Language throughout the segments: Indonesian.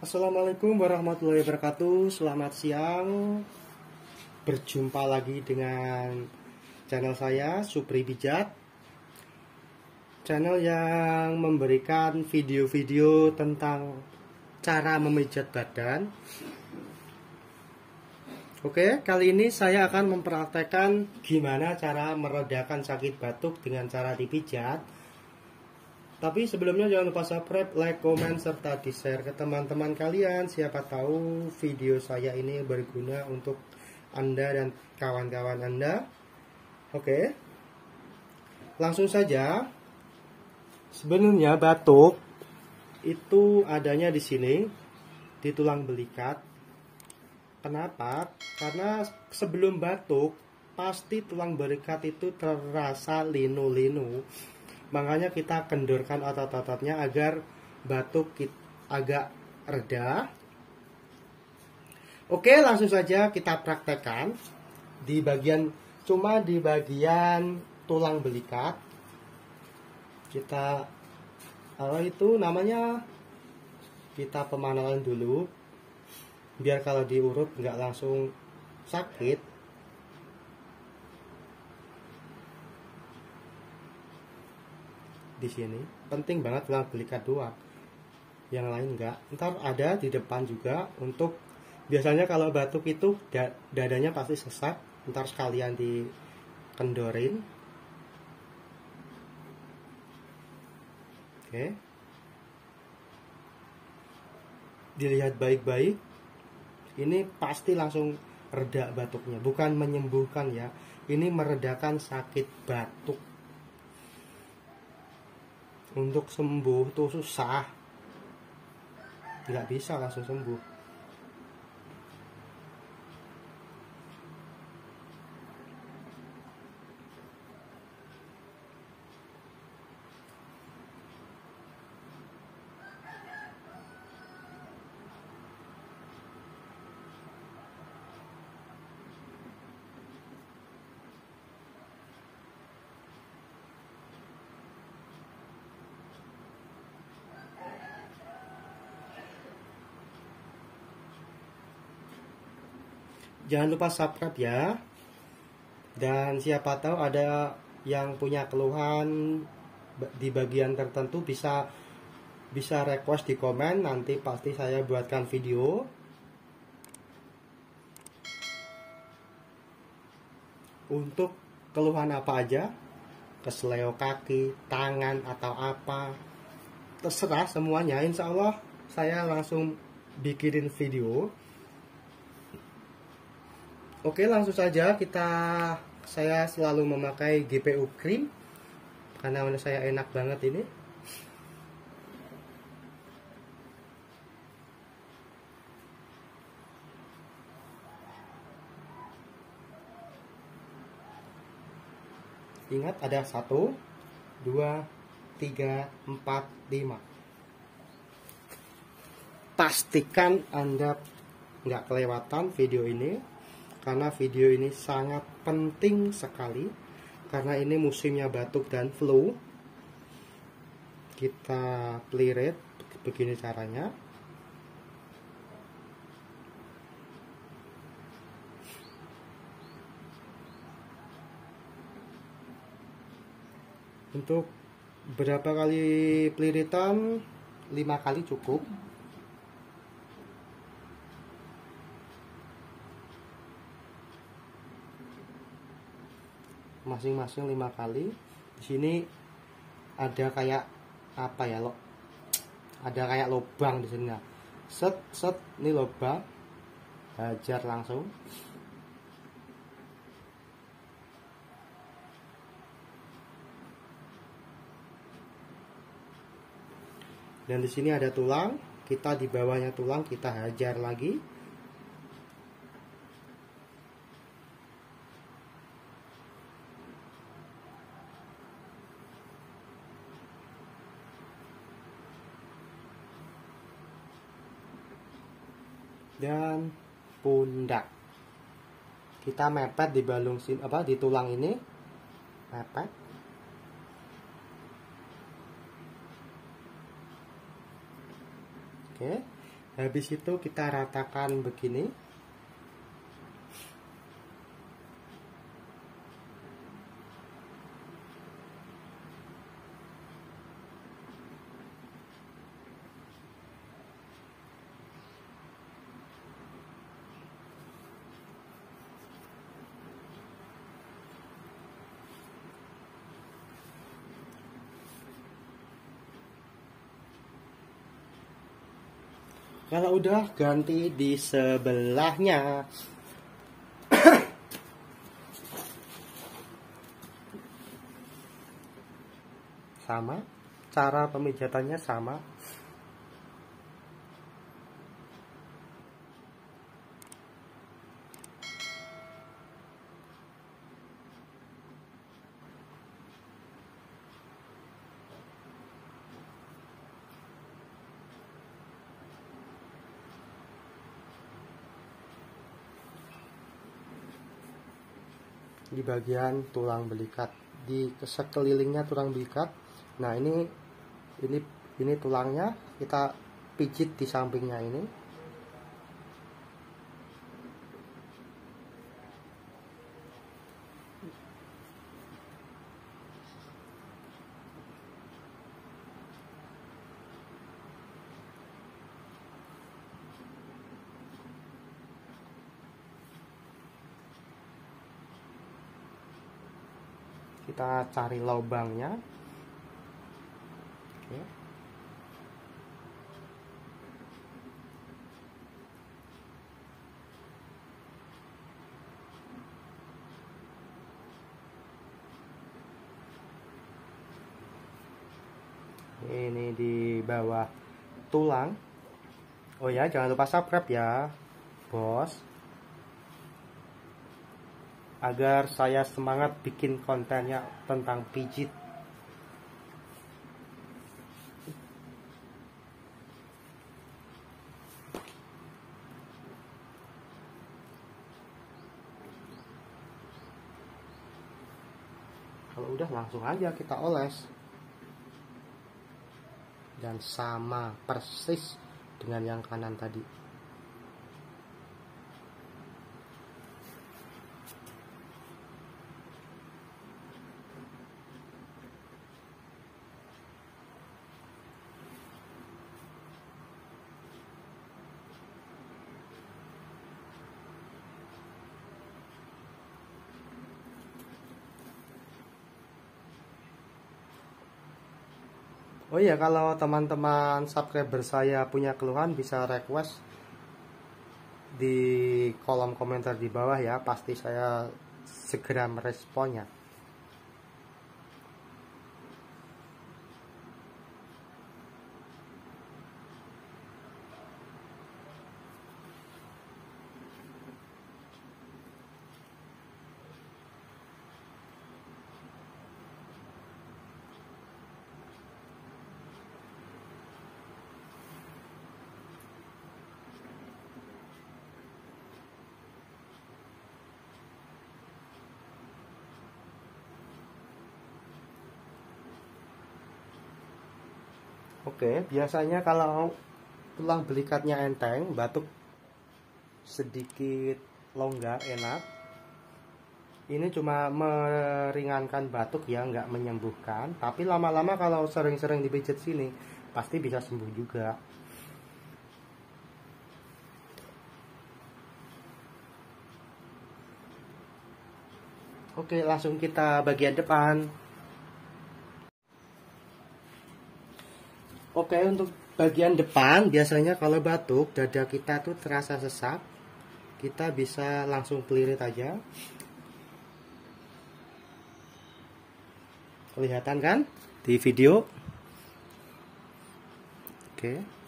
Assalamualaikum warahmatullahi wabarakatuh. Selamat siang. Berjumpa lagi dengan channel saya, Supri Bijat. Channel yang memberikan video-video tentang cara memijat badan. Oke, kali ini saya akan mempraktekkan gimana cara meredakan sakit batuk dengan cara dipijat. Tapi sebelumnya jangan lupa subscribe, like, komen, serta di-share ke teman-teman kalian. Siapa tahu video saya ini berguna untuk Anda dan kawan-kawan Anda. Oke, langsung saja. Sebenarnya batuk itu adanya di sini, di tulang belikat. Kenapa? Karena sebelum batuk, pasti tulang belikat itu terasa linu-linu. Makanya kita kendorkan otot-ototnya agar batuk agak reda. Oke, langsung saja kita praktekkan di bagian tulang belikat. Kita itu namanya kita pemanasan dulu biar kalau diurut nggak langsung sakit. Di sini penting banget tulang belikat doang, yang lain enggak. Ntar ada di depan juga untuk biasanya kalau batuk itu dadanya pasti sesak, ntar sekalian dikendorin. Oke, dilihat baik-baik, ini pasti langsung reda batuknya, bukan menyembuhkan ya, ini meredakan sakit batuk. Untuk sembuh tuh susah, nggak bisa langsung sembuh. Jangan lupa subscribe ya. Dan siapa tahu ada yang punya keluhan di bagian tertentu bisa request di komen, nanti pasti saya buatkan video. Untuk keluhan apa aja, kesleo kaki, tangan atau apa, terserah semuanya. Insya Allah saya langsung bikinin video. Oke, langsung saja saya selalu memakai GPU Cream karena menurut saya enak banget ini. Ingat ada 1, 2, 3, 4, 5. Pastikan Anda nggak kelewatan video ini, karena video ini sangat penting sekali, karena ini musimnya batuk dan flu. Kita plirit begini caranya. Untuk berapa kali peliritan? 5 kali cukup. Masing-masing 5 kali. Di sini ada kayak apa ya, ada kayak lubang di sini. Set ini lubang, hajar langsung. Dan di sini ada tulang, kita di bawahnya tulang kita hajar lagi. Dan pundak kita mepet di balung di tulang ini, mepet. Oke, Habis itu kita ratakan begini. Kalau udah, ganti di sebelahnya. Sama, cara pemijatannya sama. Di bagian tulang belikat, di sekelilingnya tulang belikat. Nah, ini tulangnya, kita pijit di sampingnya ini. Kita cari lubangnya. Oke. Ini di bawah tulang. Oh ya, jangan lupa subscribe ya, bos, agar saya semangat bikin kontennya tentang pijit. Kalau udah, langsung aja kita oles. Dan sama persis dengan yang kanan tadi. Oh iya, kalau teman-teman subscriber saya punya keluhan, bisa request di kolom komentar di bawah ya, pasti saya segera meresponnya. Oke, biasanya kalau tulang belikatnya enteng, batuk sedikit longgar, enak. Ini cuma meringankan batuk ya, nggak menyembuhkan. Tapi lama-lama kalau sering-sering dipijat sini, pasti bisa sembuh juga. Oke, langsung kita bagian depan. Oke, untuk bagian depan biasanya kalau batuk, dada kita tuh terasa sesak, kita bisa langsung pelirit aja. Kelihatan kan di video? Oke.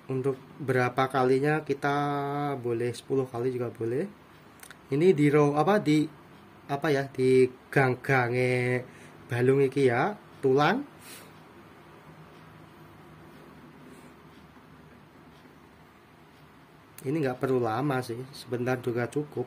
Untuk berapa kalinya kita boleh 10 kali juga boleh. Ini di row apa di apa ya, di gang-gange balung iki ya, tulang. Ini nggak perlu lama sih, sebentar juga cukup.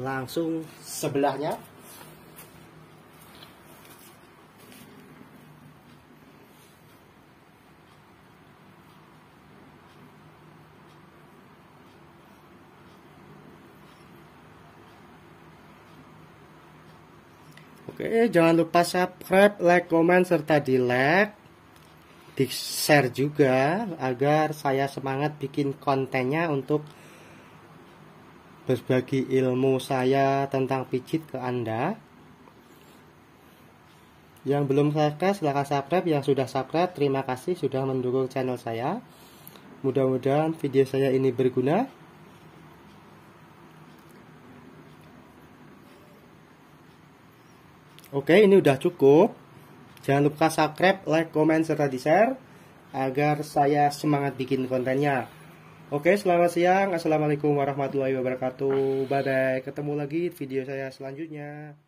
Langsung sebelahnya. Oke, jangan lupa subscribe, like, komen, serta di like, di share juga agar saya semangat bikin kontennya untuk berbagi ilmu saya tentang pijit ke Anda. Yang belum subscribe silahkan subscribe, yang sudah subscribe terima kasih sudah mendukung channel saya. Mudah-mudahan video saya ini berguna. Oke, ini udah cukup. Jangan lupa subscribe, like, komen, serta di share agar saya semangat bikin kontennya. Oke, selamat siang. Assalamualaikum warahmatullahi wabarakatuh. Bye bye. Ketemu lagi video saya selanjutnya.